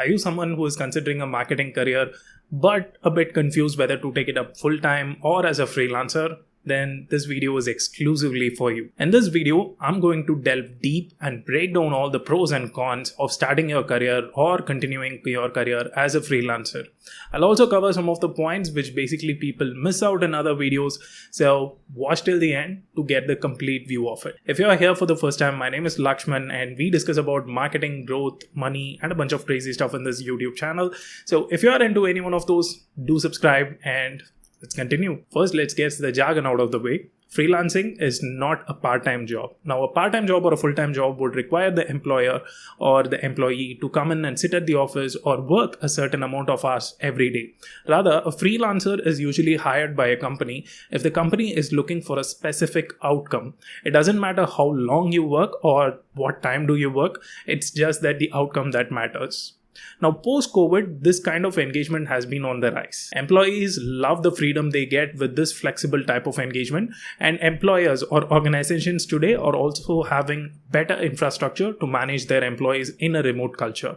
Are you someone who is considering a marketing career but a bit confused whether to take it up full time or as a freelancer? Then this video is exclusively for you. In this video, I'm going to delve deep and break down all the pros and cons of starting your career or continuing your career as a freelancer. I'll also cover some of the points which basically people miss out in other videos, so watch till the end to get the complete view of it. If you are here for the first time, my name is Lakshman and we discuss about marketing, growth, money and a bunch of crazy stuff in this YouTube channel. So if you are into any one of those, do subscribe and let's continue. First, let's get the jargon out of the way. Freelancing is not a part-time job. Now, a part-time job or a full-time job would require the employer or the employee to come in and sit at the office or work a certain amount of hours every day. Rather, a freelancer is usually hired by a company if the company is looking for a specific outcome. It doesn't matter how long you work or what time do you work. It's just that the outcome that matters. Now, post-COVID, this kind of engagement has been on the rise. Employees love the freedom they get with this flexible type of engagement, and employers or organizations today are also having better infrastructure to manage their employees in a remote culture.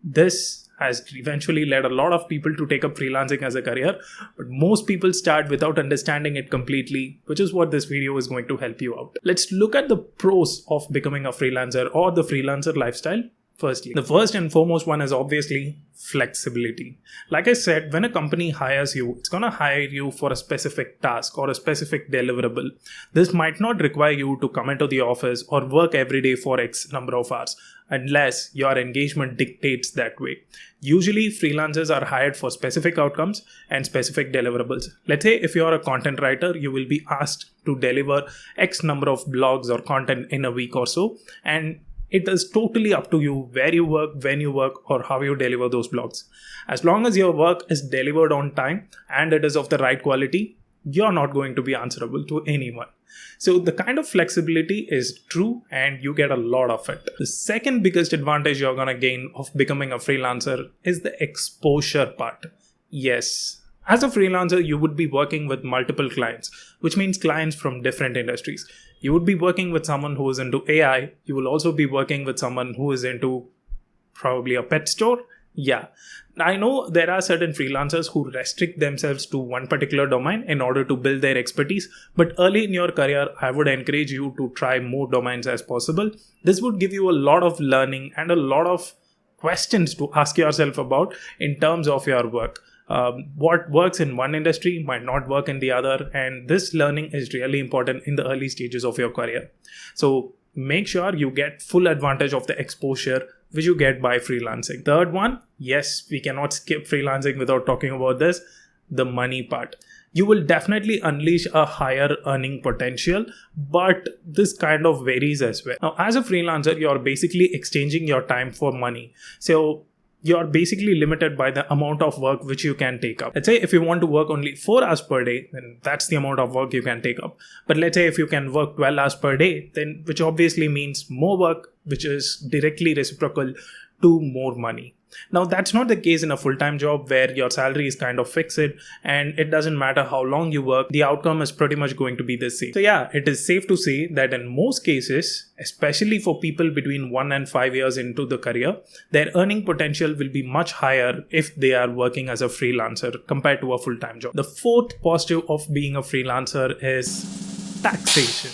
This has eventually led a lot of people to take up freelancing as a career, but most people start without understanding it completely, which is what this video is going to help you out. Let's look at the pros of becoming a freelancer or the freelancer lifestyle. Firstly, the first and foremost one is obviously flexibility. Like I said, when a company hires you, it's going to hire you for a specific task or a specific deliverable. This might not require you to come into the office or work every day for X number of hours, unless your engagement dictates that way. Usually, freelancers are hired for specific outcomes and specific deliverables. Let's say if you're a content writer, you will be asked to deliver X number of blogs or content in a week or so, and it is totally up to you where you work, when you work, or how you deliver those blogs. As long as your work is delivered on time and it is of the right quality, you're not going to be answerable to anyone. So the kind of flexibility is true and you get a lot of it. The second biggest advantage you're going to gain of becoming a freelancer is the exposure part. Yes. As a freelancer, you would be working with multiple clients, which means clients from different industries. You would be working with someone who is into AI. You will also be working with someone who is into probably a pet store. Yeah. I know there are certain freelancers who restrict themselves to one particular domain in order to build their expertise. But early in your career, I would encourage you to try more domains as possible. This would give you a lot of learning and a lot of questions to ask yourself about in terms of your work. What works in one industry might not work in the other, and this learning is really important in the early stages of your career. So make sure you get full advantage of the exposure which you get by freelancing. Third one, yes, we cannot skip freelancing without talking about this, the money part. You will definitely unleash a higher earning potential, but this kind of varies as well. Now, as a freelancer, you're basically exchanging your time for money. So you're basically limited by the amount of work which you can take up. Let's say if you want to work only 4 hours per day, then that's the amount of work you can take up. But let's say if you can work 12 hours per day, then which obviously means more work, which is directly reciprocal to more money. Now, that's not the case in a full-time job where your salary is kind of fixed and it doesn't matter how long you work, the outcome is pretty much going to be the same. So yeah, it is safe to say that in most cases, especially for people between 1 and 5 years into the career, their earning potential will be much higher if they are working as a freelancer compared to a full-time job. The fourth positive of being a freelancer is taxation.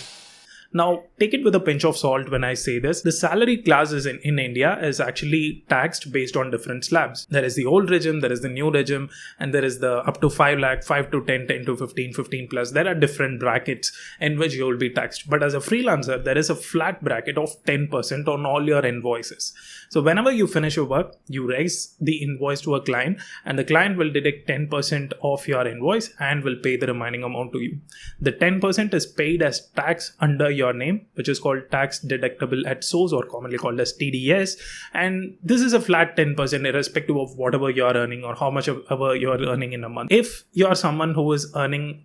Now, take it with a pinch of salt when I say this. The salary classes in India is actually taxed based on different slabs. There is the old regime, there is the new regime, and there is the up to 5 lakh, 5 to 10, 10 to 15, 15 plus. There are different brackets in which you will be taxed. But as a freelancer, there is a flat bracket of 10% on all your invoices. So whenever you finish your work, you raise the invoice to a client and the client will deduct 10% of your invoice and will pay the remaining amount to you. The 10% is paid as tax under your name, which is called tax deductible at source or commonly called as TDS. And this is a flat 10% irrespective of whatever you're earning or how much ever you're earning in a month. If you're someone who is earning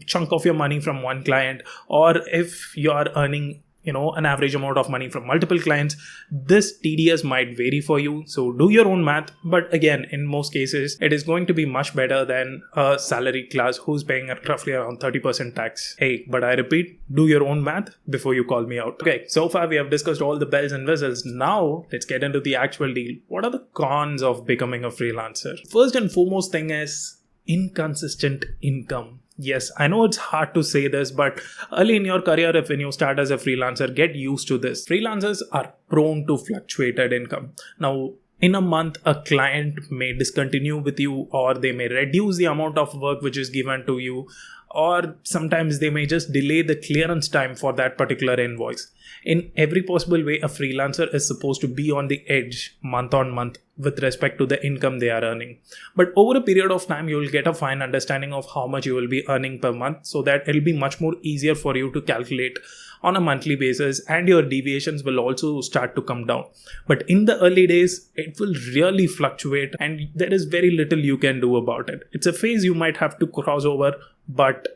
chunk of your money from one client, or if you're earning an average amount of money from multiple clients. This TDS might vary for you, so do your own math. But again, in most cases, it is going to be much better than a salary class who's paying roughly around 30% tax. Hey, but I repeat, do your own math before you call me out. Okay, so far we have discussed all the bells and whistles. Now let's get into the actual deal. What are the cons of becoming a freelancer? First and foremost thing is inconsistent income. Yes, I know it's hard to say this, but early in your career, when you start as a freelancer, get used to this. Freelancers are prone to fluctuated income. Now, in a month, a client may discontinue with you, or they may reduce the amount of work which is given to you, or sometimes they may just delay the clearance time for that particular invoice. In every possible way, a freelancer is supposed to be on the edge month on month with respect to the income they are earning. But over a period of time, you will get a fine understanding of how much you will be earning per month, so that it will be much more easier for you to calculate on a monthly basis, and your deviations will also start to come down. But in the early days, it will really fluctuate and there is very little you can do about it. It's a phase you might have to cross over, but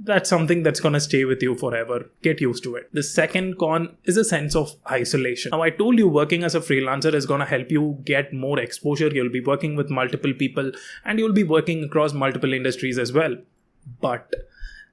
that's something that's going to stay with you forever. Get used to it. The second con is a sense of isolation. Now, I told you working as a freelancer is going to help you get more exposure. You'll be working with multiple people and you'll be working across multiple industries as well. But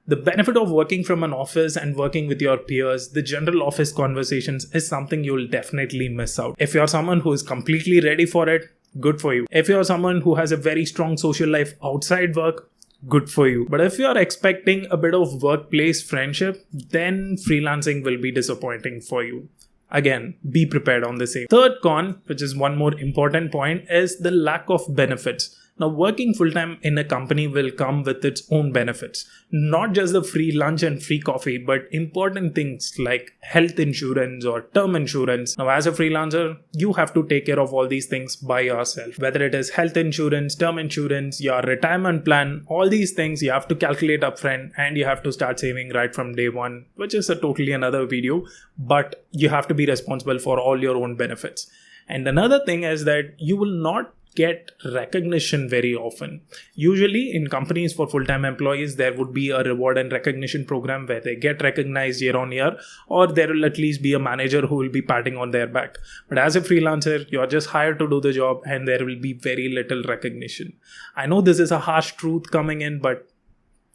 the benefit of working from an office and working with your peers, the general office conversations, is something you'll definitely miss out. If you're someone who is completely ready for it, good for you. If you're someone who has a very strong social life outside work, good for you. But if you're expecting a bit of workplace friendship, then freelancing will be disappointing for you. Again, be prepared on the same. Third con, which is one more important point, is the lack of benefits. Now, working full-time in a company will come with its own benefits. Not just the free lunch and free coffee, but important things like health insurance or term insurance. Now, as a freelancer, you have to take care of all these things by yourself. Whether it is health insurance, term insurance, your retirement plan, all these things you have to calculate upfront, and you have to start saving right from day one, which is a totally another video. But you have to be responsible for all your own benefits. And another thing is that you will not get recognition very often. Usually in companies for full-time employees, there would be a reward and recognition program where they get recognized year on year, or there will at least be a manager who will be patting on their back. But as a freelancer, you're just hired to do the job and there will be very little recognition. I know this is a harsh truth coming in, but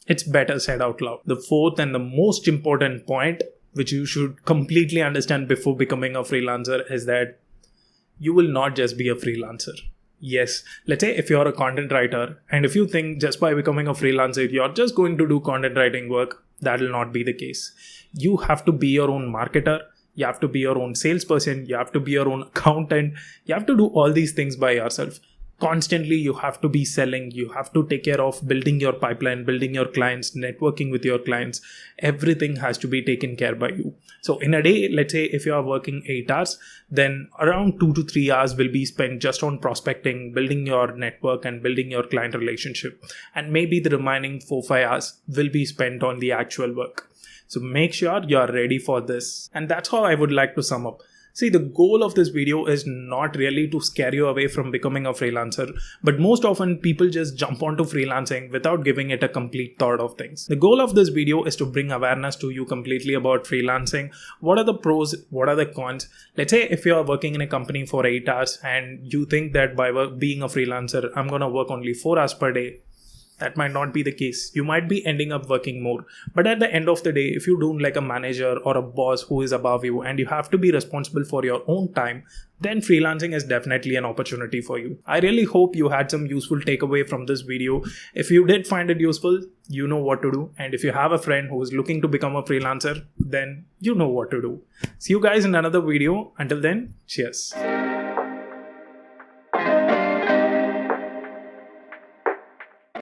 it's better said out loud. The fourth and the most important point, which you should completely understand before becoming a freelancer, is that you will not just be a freelancer. Yes, let's say if you're a content writer and if you think just by becoming a freelancer, you're just going to do content writing work, that will not be the case. You have to be your own marketer. You have to be your own salesperson. You have to be your own accountant. You have to do all these things by yourself. Constantly, you have to be selling. You have to take care of building your pipeline, building your clients, networking with your clients. Everything has to be taken care by you. So in a day, let's say if you are working 8 hours, then around 2 to 3 hours will be spent just on prospecting, building your network and building your client relationship. And maybe the remaining 4-5 hours will be spent on the actual work. So make sure you are ready for this. And that's how I would like to sum up. See, the goal of this video is not really to scare you away from becoming a freelancer, but most often people just jump onto freelancing without giving it a complete thought of things. The goal of this video is to bring awareness to you completely about freelancing. What are the pros? What are the cons? Let's say if you are working in a company for 8 hours and you think that by being a freelancer, I'm going to work only 4 hours per day. That might not be the case. You might be ending up working more. But at the end of the day, if you don't like a manager or a boss who is above you and you have to be responsible for your own time, then freelancing is definitely an opportunity for you. I really hope you had some useful takeaway from this video. If you did find it useful, you know what to do. And if you have a friend who is looking to become a freelancer, then you know what to do. See you guys in another video. Until then, cheers.